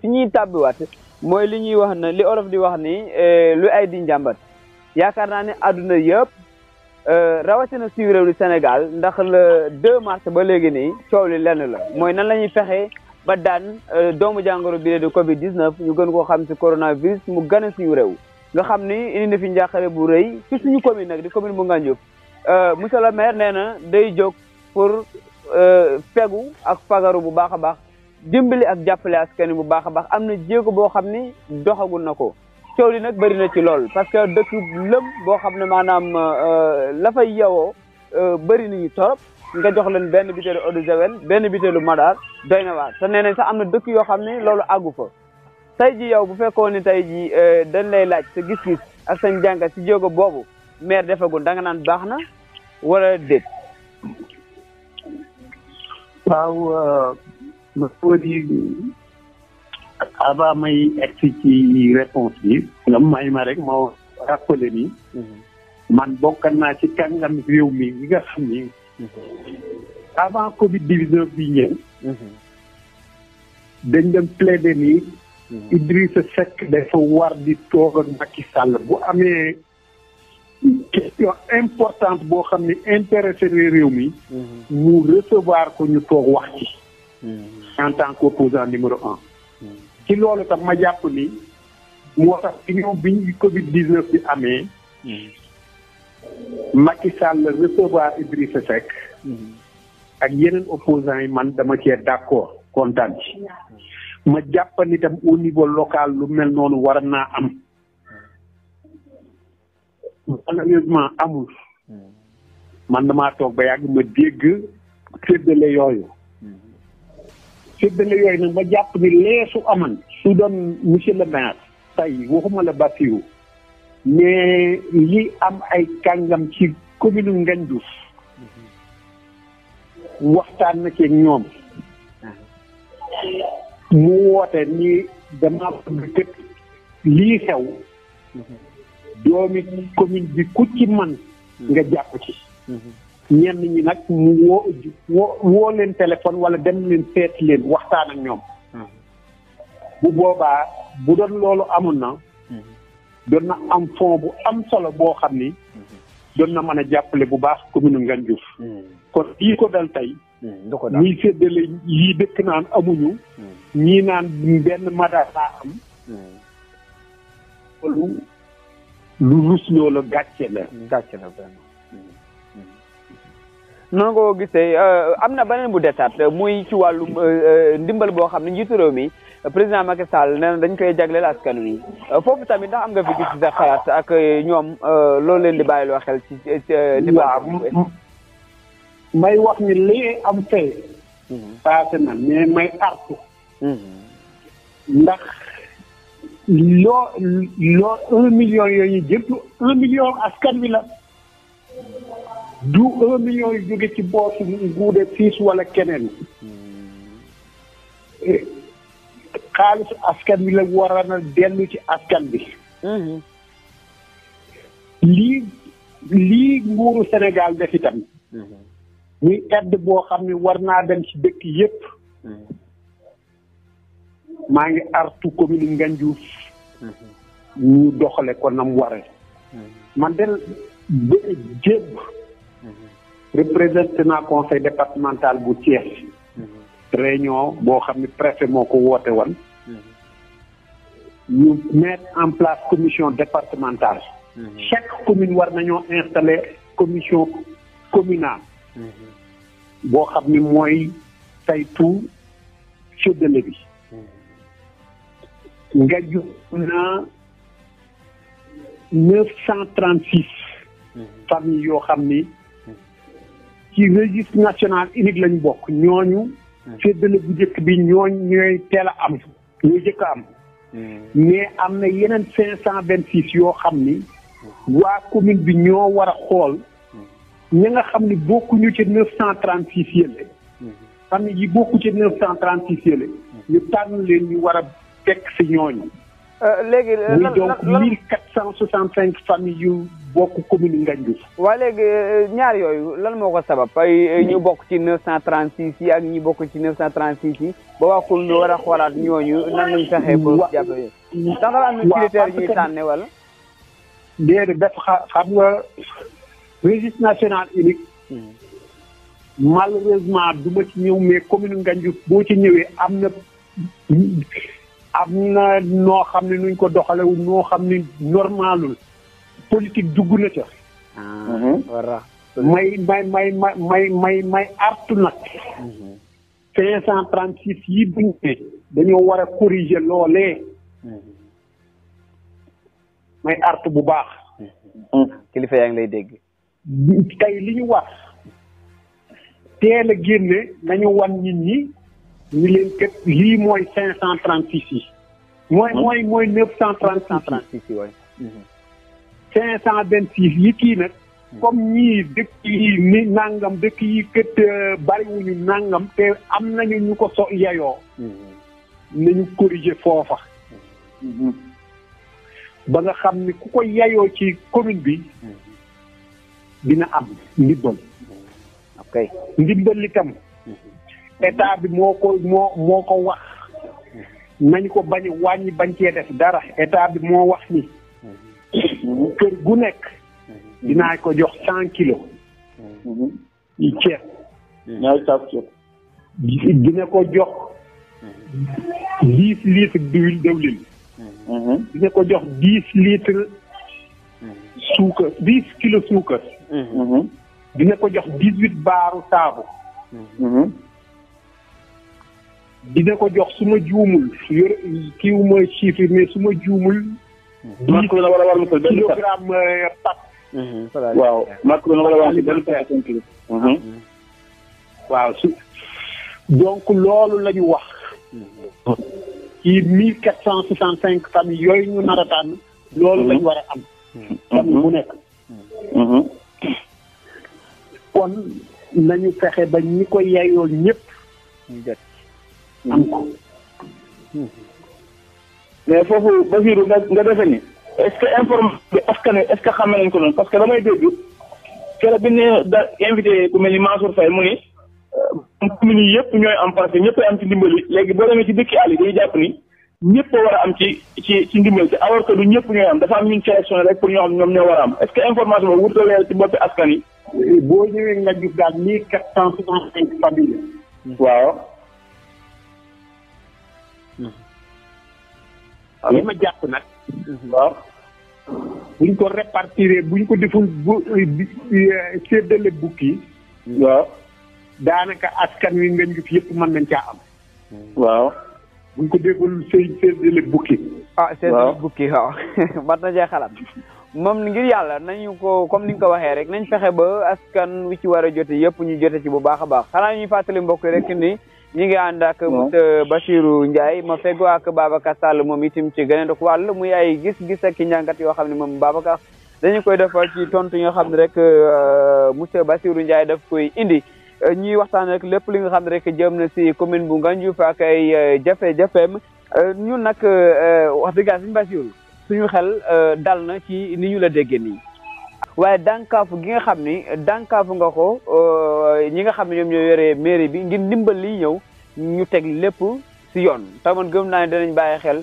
fi ñuy tàbbiwaat mooy li ñuy wax ne li olof di wax ni lu ay di njàmbat yaakaar naa ne àdduna yëpp rawatina suñu réew di Sénégal ndax le 2 mars ba léegi nii coow li lenn la mooy nan la ñuy fexe ba daan doomu jàngoro bi de Covid 19 ñu gën koo xam si coronavirus mu gën a suñu réew nga xam ni indi na fi njàqare bu rëy ci suñu commune nag di commune bu Ngandiouf monsieur le maire nee na day jóg pour fegu ak fagaru bu baax a baax dimbali ak jàppale askan wi bu baax a baax am na jéego boo xam ni doxagul na ko coow li nag bëri na ci lool parce que dëkk lëm boo xam ne maanaam la fay yewoo bëri nañu torop nga jox leen benn butéelu eau de javel benn butéelu madar doy na waar te nee nañ sax am na dëkk yoo xam ne loolu àggu fa tey ji yow bu fekkoon ni tey ji dañ lay laaj sa gis-gis ak sa njàngat si jéego boobu maire defagul da nga naan baax na wala déet. waaw ma di avant may egsi ci réponse bi nga may ma rek moo rappelé ni man bokk naa ci kàngam réew mi yi nga xam ni avant Covid 19 bi ñëw dañ dem plaider ni Idrissa Seck dafa war di toog ak Macky Sall bu amee question importante boo xam ne intéressé réew mi mu recevoir ko ñu toog wax ci en tant qu'opposant numéro 1 ci loolu tam ma jàpp ni moo tax ci ñoom biñ Covid 19 bi amee Macky Sall recevoir Idrissa Seck ak yeneen opposants yi man dama cee d'accord kontaan ci ma jàpp ni tam au niveau local lu mel noonu war naa am malheureusement amul man damaa toog ba yàgg ma dégg séddale yooyu nag ma jàpp ni leesu aman su doon monsieur le maire tey waxuma la Bassirou mais li am ay kàngam ci commune Ngandiouf waxtaan na ci ñoom mu woote ni dama bëgg tëkk lii xew doomi commune bi ku ci man nga jàpp ci ñenn ñi nag mu woo leen téléphone wala dem leen seeti leen waxtaan ak ñoom bu boobaa bu doon loolu amoon na doon na am fond bu am solo boo xam ni doon na mën a jàppale bu baax commune Ngandiouf kon lii ko dal tey muy séddale yii dëkk naan amuñu ñii naan benn mada laa am loolu lu rus loolu gàcce la vraiment noonu nga ko gisee am na beneen bu desaat muy ci wàllu ndimbal boo xam ne njiitu réew mi président Macky Sall nee na dañ koy jagleel askan wi foofu tamit ndax am nga fi gis sa xalaat ak ñoom loolu leen di bàyyiloo xel ci waaw may wax ni lii am fee passé na mais may artu ndax loo 1 million yooyu jëpp 1 million askan wi la du 1 million yu jóge ci boosu nguude fiis wala keneen xaalisu askan wi la war na dellu ci askan bi lii nguuru Sénégal def itam muy aide boo xam ne war naa dem ci dëkk yépp maa ngi artu commune Ngandiouf ñu doxale ko nam ware man del jébb représenté naa conseil départemental bu Thiès réunion boo xam ne préfet moo ko woote woon ñu mettre en place commission départementale chaque commune war nañoo installer commission communale boo xam ni mooy saytu séddale bi Ngandiouf na 936 familles yoo xam ni ci registre national unique lañ bokk ñooñu séddale bu njëkk bi ñooy teel a am ñooy jëkk a am mais am na yeneen 526 yoo xam ni waa commune bi ñoo war a xool ñi nga xam ni bokkuñu ci 936 yële famille yi bokku ci 936 yële ñu tànn leen ñu war a fekk si ñooñu léegi muy donc 1465 familles yu bokk commune Ngandiouf. waa léegi ñaar yooyu lan moo ko sabab ay ñu bokk ci 936 yi ak ñi bokk ci 936 yi ba waa commune war a xoolaat ñooñu nan lañ fexee ba jàppale yooyu. ndax dafa am na critère ñuy tànne wala. déedéet def xam nga registre national unique. malheureusement du ma ci ñëw mais commune Ngandiouf boo ci ñëwee am na noo xam ne nuñ ko doxalewul noo xam ne normalul politique dugg na ca. may artu nag. 536 yi buñ ne dañoo war a corriger loolee. may artu bu baax. kilifa yaa ngi lay dégg. tey li ñu war teel a génne nañu wan nit ñi ñu leen kat lii mooy 536 yi. mooy 936 yi waay. 526 yi kii nag. comme ñii dëkk yi ni nangam dëkk yi kët bariwuñu nangam te am nañu ñu ko yayoo. nañu corriger foofa. ba nga xam ni ku ko yayoo ci commune bi dina am ndimbal. ok ndimbal li tam état bi moo ko wax nañ ko bañ wàññi bañ cee def dara état bi moo wax ni kër gu nekk dinaa ko jox 100 kilos yi ceeb. ñaari saako ceeb. dina ko jox 10 litres dëwlin. dina ko jox 10 litres suukar 10 kilos suukar. dina ko jox 18 baaru saabu. dina ko jox su ma juumul kiiwu mooy chiffre mais su ma juumul. 10 kilogramme pap. waaw macro na wala waa benn kilo. waaw donc loolu la ñu wax. ci 1465 familles yooyu ñu nar a tànn. loolu la ñu war a am. famille bu nekk. kon nañu fexe ba ñi ko yeyoo ñëpp. am ko. mais foofu Basirou nga defe ni est-ce que information bi askan est-ce que xam nañ ko noonu parce que damay dégg keroog bi ne da invité ku mel ni Mansour Faye mu ni commune yi yëpp ñooy am parce que ñëpp am ci ndimbali léegi boo demee ci dëkki àll yi dañuy jàpp ni ñëpp a war a am ci ndimbal te alors que du ñëpp ñooy am dafa am ñun sélectionné rek pour ñoo xam ñoom ñoo war a am est-ce que information boobu wut leer ci boppi askan yi. boo ñëwee nga gis daal 1465 familles. waaw. li ma jàpp nag. waaw. buñ ko répartir buñ ko deful séddale bukki. waaw. daanaka askan wi nga gis yëpp mën nañ caa am. waaw. buñ ko deful séddale bukki. séddale bukki waaw mat na cee xalaat. moom ngir yàlla nañu ko comme ni nga ko waxee rek nañ fexe ba askan wi ci war a jote yëpp ñu jote ci bu baax a baax xanaa ñuy fàttali mbokk rek ni ñi ngi ànd ak monsieur Bassirou Ndiaye ma feggoo ak Babacar Sall moom itam ci gën a dok wàll muy ay gis-gis ak njàngat yoo xam ne moom Babacar dañu koy defal ci tontu yi nga xam ne rek monsieur Bassirou Ndiaye daf koy indi ñuy waxtaan rek lépp li nga xam ne rek jëm na si commune bu Ngandiouf ak ay jafe-jafeem ñun nag wax dëgg yàlla suñu Bassirou suñu xel dal na ci ni ñu la déggee nii waaye dànkaafu gi nga xam ni dànkaafu nga ko ñi nga xam ne ñoom ñoo yore mairie bi ngir ndimbal liy ñëw ñu teg lépp si yoon te man gëm naa ne danañ bàyyi xel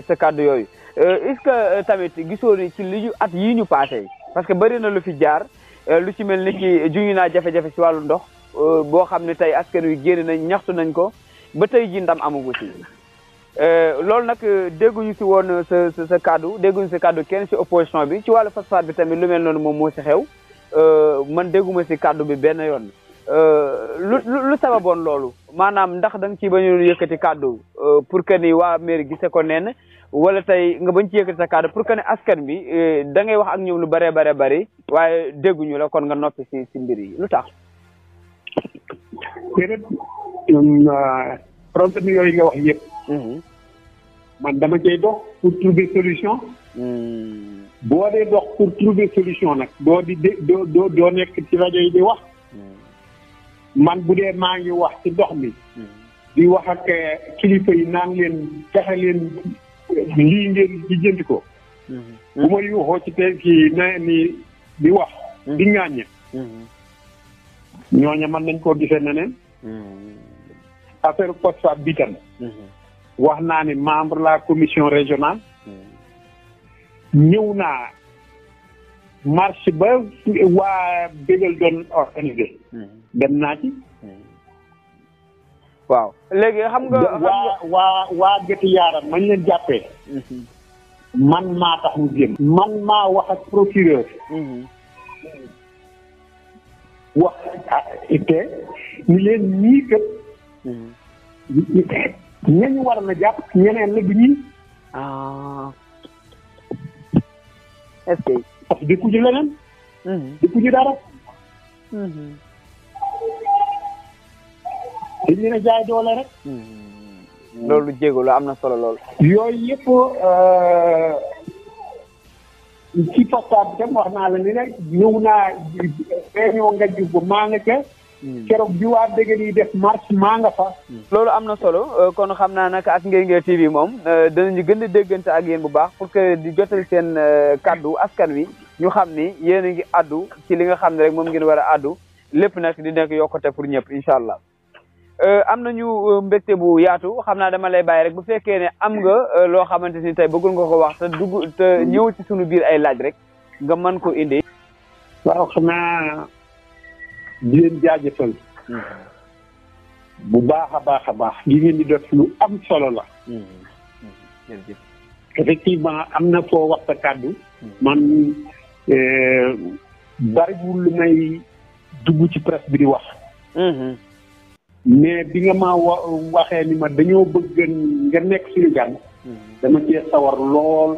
sa kàddu yooyu est-ce que tamit gisoo ni ci li ñu at yii ñu passé parce que bëri na lu fi jaar lu ci mel ni ki juñu naa jafe-jafe si wàllu ndox boo xam ne tey askan wi génn nañ ñaxtu nañ ko ba tey ji ndam amugu si loolu nag dégguñu si woon sa kàddu dégguñu sa kàddu kenn si opposition bi ci wàllu phosphate bi tamit lu mel noonu moom moo si xew man dégguma si kàddu bi benn yoon lu sababoon loolu maanaam ndax da nga ci bañu yëkkati kàddu pour que ni waa mairie gise ko nen wala tey nga bañ ci yëkkati sa kàddu pour que ne askan bi da ngay wax ak ñoom lu bare bari waaye dégguñu la kon nga noppi si mbir yi lu tax. problème yooyu nga wax yëpp. man dama cay dox pour trouver solution. boo dee dox pour trouver solution nag doo nekk ci rajo yi di wax. man bu dee maa ngi wax ci dox mi. di wax ak kilifa yi naan leen fexe leen lii ngeen di jënd ko. bu ma yuuxoo ci te kii na ni di wax di ŋàññe ñooña mën nañ koo gisee neneen affaire phosphate bi tam wax naa ni membre la commission régionale ñëw naa marche ba waa bégal doon organisé dem naa ci waaw léegi xam nga waa Gétti Yaaram mañ leen jàppee man maa tax ñu génn man maa wax ak procureur wax ite ni leen ñii kat ñañu war na jàpp ñeneen la du ñii est-ce que parce que dikku ci leneen dikku ci dara dañ leen a jaay doole rek loolu jégalu am na solo lool yooyu yëpp ci phosphate bi tam wax naa la ni rek ñëw naa réunion nga jub ba maa nga ca keroog bi waa dégg yi def marche maa nga fa loolu am na solo kon xam naa nag ak Nguer Nguer TV moom danañu gën di déggante ak yéen bu baax pour que di jotal seen kaddu askan wi ñu xam ni yéen a ngi addu ci li nga xam ne rek moom ngeen war a addu lépp nag di nekk yokkute pour ñëpp incha allah am nañu mbégte bu yaatu xam naa dama lay bàyyi rek bu fekkee ne am nga loo xamante ni tey bëggul nga ko wax te dugg te ñëw ci sunu biir ay laaj rek nga mën ko indi. waaw xanaa di leen jaajëfal bu baax a baax a baax li ngeen di def lu am solo la effectivement am na foo wax sa kàddu man bariwul lu may dugg ci presse bi di wax mais bi nga ma waxee ni ma dañoo bëgg nga nekk suñu gan dama cee sawar lool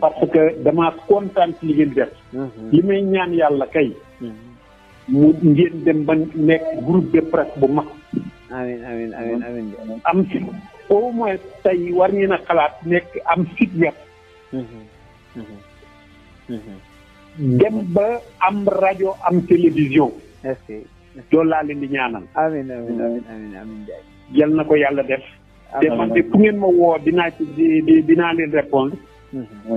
parce que dama kontaan ci li ngeen def li may ñaan yàlla kay mu ngeen dem ba nekk groupe de presse bu mag amiin amiin amiin amiin am si au moins tey war ngeen a xalaat nekk am site web dem ba am rajo am télévision loolu laa leen di ñaanal. amiin amiin amiin amiin amiin Ndiaye. yal na ko yàlla def. te man de fu ngeen ma woo dinaa ci dinaa leen répondre.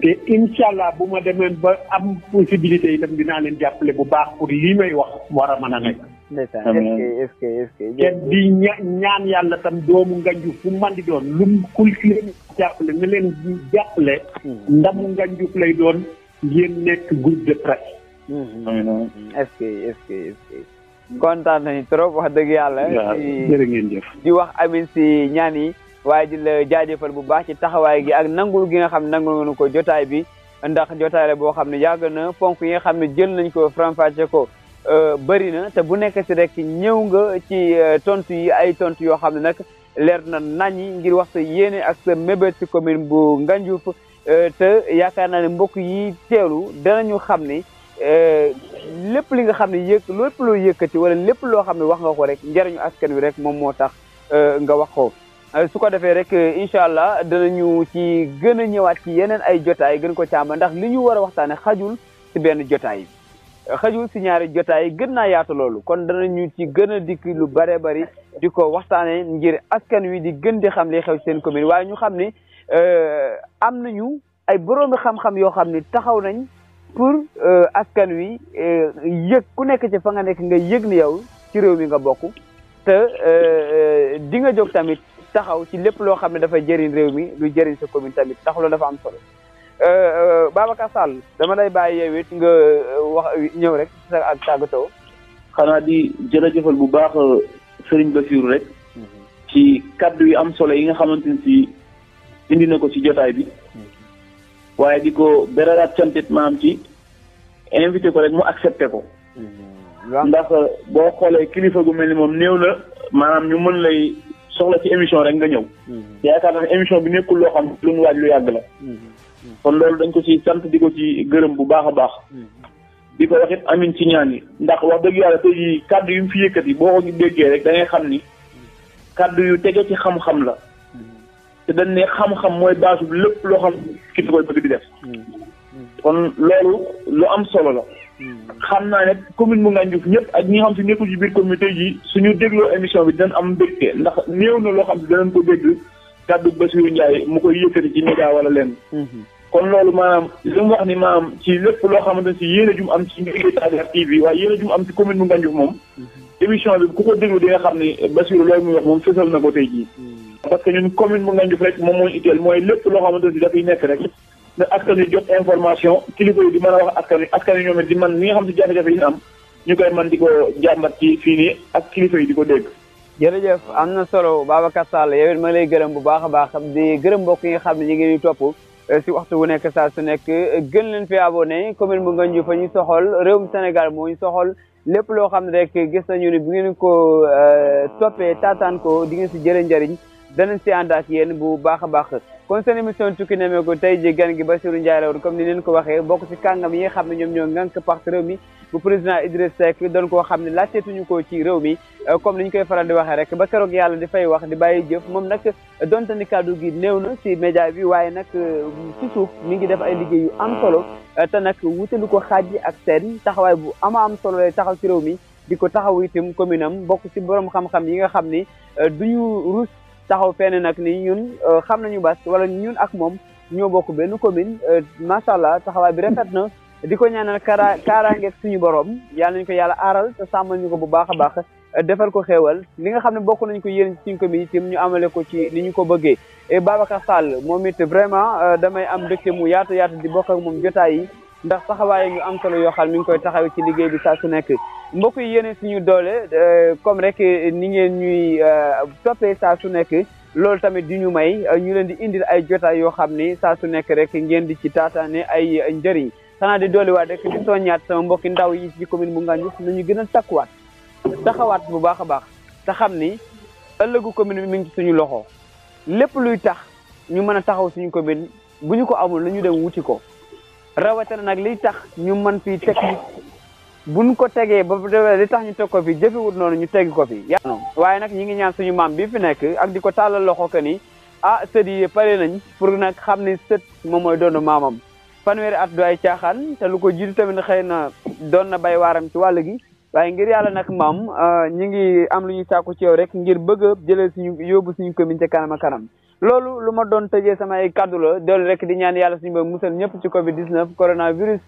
te incha allah bu ma demee ba am possibilité itam dinaa leen jàppale bu baax pour lii may wax war a mën a nekk. ndeysaan est-ce que te di ñaan yàlla tam doomu Nganjuf fu man di doon lu ku leen jàppale na leen jàppale. ndamu Nganjuf lay doon ngeen nekk groupe de presse. est-ce que kontaan nañu trop wax dëgg yàlla. jërë ngeen jëf. di wax amin si ñaan yi waaye di la jaajëfal bu baax ci taxawaay gi ak nangul gi nga xam ne nangul nga ko jotaay bi ndax jotaay la boo xam ne yàgg na ponk yi nga xam ne jël nañ ko faram-fàcce ko bëri na te bu nekk si rek ñëw nga ci tontu yi ay tontu yoo xam ne nag leer na naññi ngir wax sa yéene ak sa mébét si commune bu Ngandiouf te yaakaar naa ne mbokk yi teelu danañu xam ni lépp li nga xam ne lépp loo yëkkati wala lépp loo xam ne wax nga ko rek njariñu askan wi rek moom moo tax nga wax ko su ko defee rek incha allah danañu ci gën a ñëwaat ci yeneen ay jotaay gën ko càmba ndax li ñu war a waxtaane xajul si benn jotaay xajul si ñaari jotaay gën naa yaatu loolu kon danañu ci gën a dikk lu bare bari di ko waxtaane ngir askan wi di gën di xam li xew seen commune waaye ñu xam ni am nañu ay boroomi xam-xam yoo xam ni taxaw nañ pour askan wi yëg ku nekk ci fa nga nekk nga yëg ni yow ci réew mi nga bokk te di nga jóg tamit taxaw ci lépp loo xam ne dafa jëriñ réew mi lu jëriñ sa commune tamit tax loolu dafa am solo Babacar Sall dama lay bàyyi yow it nga wax ñëw rek ak tàggatoo. xanaa di jërëjëfal bu baax Serigne Bassirou rek ci kaddu yu am solo yi nga xamante ni si indi na ko ci jotaay bi. waaye di ko beralaat cantit maam ci invité ko rek mu accepté ko ndax boo xoolee kilifa gu mel ni moom néew na maanaam ñu mën lay soxla ci émission rek nga ñëw yaakaar naa ne émission bi nekkul loo xam lu ñu waaj lu yàgg la kon loolu dañ ko ci sant di ko ci gërëm bu baax a baax di ko wax it amin ci ñaan yi ndax wax dëgg yàlla tey jii kàddu yu mu fi yëkkati boo ko déggee rek da ngay xam ni kàddu yu tege ci xam-xam la te dañ ne xam-xam mooy baasu lépp loo xam ki koy bëgg di def kon loolu lu am solo la xam naa ne commune bu Ngandiouf ñëpp ak ñi nga xam si nekkul ci biir commune tey jii suñu dégloo émission bi dinañ am mbégte ndax néew na loo xam si danañ ko dégg kàddu Bassirou Ndiaye mu koy yëkkati ci média wala leen kon loolu maanaam li mu wax ni maanaam ci lépp loo xamante ne si yéen a jum am ci liggéey Tasiar TV waaye yéen a jum am ci commune bu Ngandiouf moom émission bi ku ko déglu di nga xam ni Bassirou loolu muy wax moom fësal na ko tey jii parce que ñun commune bu Ngandiouf rek moom mooy itteel mooy lépp loo xamante ne si dafay nekk rek ne askan wi jot information kilifa yi di mën a wax askan wi ñoom it di man li nga xam si jafe-jafe yi ñu am ñu koy man di ko jàmbat ci fii nii ak kilifa yi di ko dégg. jërëjëf am na solo Babacar Sall yow it ma lay gërëm bu baax a baax di gërëm mbokk yi nga xam ne ñu ngi ñuy topp si waxtu wu nekk saa su nekk gën leen fi abonné commune bu Ngandiouf fa ñu soxol réewum Sénégal moo ñu soxol lépp loo xam ne rek gis nañu ni bu ngeen ko toppee taataan ko di ngeen si jëlee njëriñ danañ si ànd ak yéen bu baax a baax kon seen émission tukki nemmeeku tey ji gan gi Bassirou Ndiaye la woon comme ni leen ko waxee bokk si kàngam yi nga xam ne ñoom ñoo ngànk parti réew mi bu président Idriss Seck doon koo xam ne laajteetuñu ko ci réew mi comme ni ñu koy faral di waxee rek ba keroog yàlla di fay wax di bàyyi jëf moom nag donte ni kàddu gi néew na si média bi waaye nag ci suuf mi ngi def ay liggéey yu am solo te nag wutalu ko xaaj ak seen taxawaay bu am solo lay taxaw ci réew mi di ko taxaw itam commune am bokk si borom xam-xam yi nga xam ni duñu rus taxaw fenn nag ni ñun xam nañu Bass wala ñun ak moom ñoo bokk benn commune macha allah taxawaay bi rafet na di ko ñaanal kaaraangeeg suñu borom yàlla nañu ko yàlla aaral te sàmmal ñu ko bu baax a baax defal ko xéewal li nga xam ne bokk nañu ko yéen ci suñu commune itam ñu amale ko ci ni ñu ko bëggee et Babacar Sall moom it vraiment damay am mbégte mu yaatu di bokk ak moom jotaay yi ndax taxawaay ñu am solo yoo xam mi ngi koy taxaw ci liggéey bi saa su nekk mbokk yi yéene suñu doole comme rek ni ngeen ñuy toppee saa su nekk loolu tamit di ñu may ñu leen di indil ay jotaay yoo xam ni saa su nekk rek ngeen di ci taataane ay njëriñ xanaa di dooliwaat rek di soññaat sama mbokki ndaw yi ci commune bu Ngandiouf nañu gën a takkuwaat taxawaat bu baax a baax te xam ni ëllëgu commune bi mi ngi ci suñu loxo lépp luy tax ñu mën a taxaw suñu commune bu ñu ko amul nañu dem wuti ko rawatina nag liy tax ñu mën fii teg buñ ko tegee ba li tax ñu teg ko fi jëfewut noonu ñu teg ko fi yaa waaye nag ñi ngi ñaan suñu maam bi fi nekk ak di ko tàllal loxo que ni sët yi pare nañ pour nag xam ni sët moom mooy doon maamam fanweeri at du ay caaxaan te lu ko jiitu tamit xëy na doon na bay waaram ci wàll gi waaye ngir yàlla nag maam ñi ngi am lu ñuy sàkku ci yow rek ngir bëgg a jëlee suñu yóbbu suñu commune ca kanam a kanam loolu lu ma doon tëjee samay kaddu la doolu rek di ñaan yàlla suñu ba musal ñëpp ci covid 19 coronavirus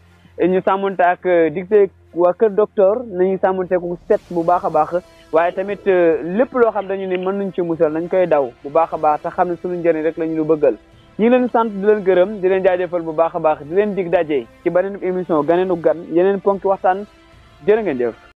ñu sàmmonte ak dicté waa kër docteur nañu sàmmonte ku set bu baax a baax waaye tamit lépp loo xam dañu ne mën nañ ci musal nañ koy daw bu baax a baax te xam ne suñu njëriñ rek la ñu lu bëggal ñu ngi leen sant di leen gërëm di leen jaajëfal bu baax a baax di leen dig daje ci beneen émission ganeenu gan yeneen ponki waxtaan jërë ngeen jëf